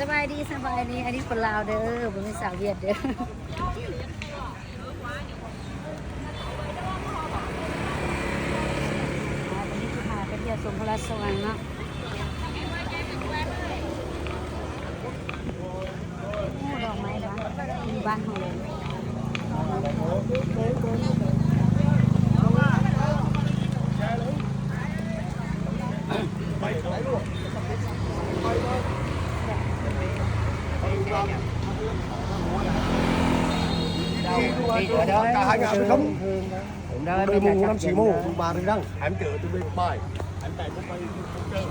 สบายดีอันนี้คนลาวเด้อบ่มีสาวเวียดเด้อวันนี้สิพาไปเที่ยวชมพระราชวังเนาะดอกไม้บ้านบ้านของเราcả hai ngàn không đôi mùng năm chỉ mùng mùng ba răng em chở từ bên bài em chạy từ bên chơi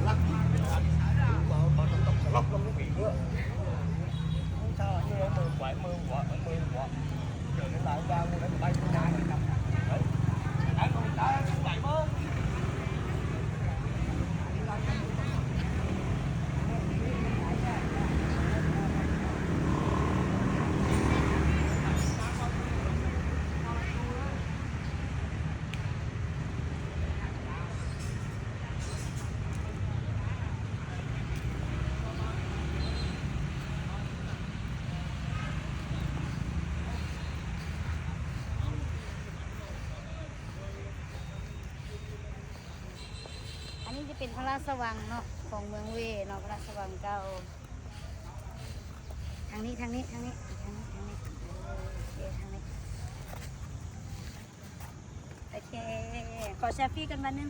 lắc lắc lắm nó bị nữa sao như em mưa quậy mưa quá chờ đến lại ra mua đến bay trên nhà đấy anh không đã chạy mơจะเป็นพระราชวังเนาะของเมืองเวเนาะพระราชวังเก่าทางนี้โอเคทางนี้โอเคขอเซลฟี่กันวันนึง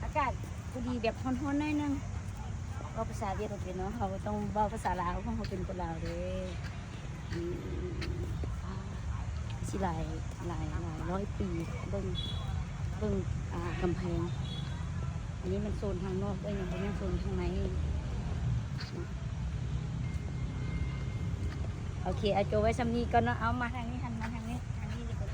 อากาศพอดีแบบร้อนๆหน่อยนึงเว้าภาษาเวียดเป็นเนาะเขาต้องเว้าภาษาลาวเพราะเขาเป็นคนลาวเด้สิหลายร้อยปีเบิ่งกำแพงอันนี้มันโซนทางนอกด้วยยังบ่แม่นโซนข้างในโอเคเอาโจไว้ซำนี้ก่อนเนาะเอามาทางนี้หันมาทางนี้ดีกว่า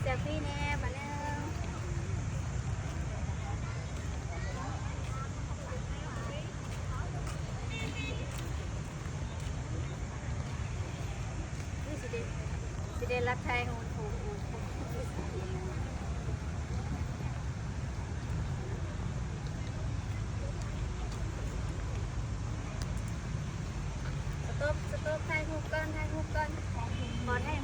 เซลฟี่แน่มาแล้วนี่สิเดรับไทยของ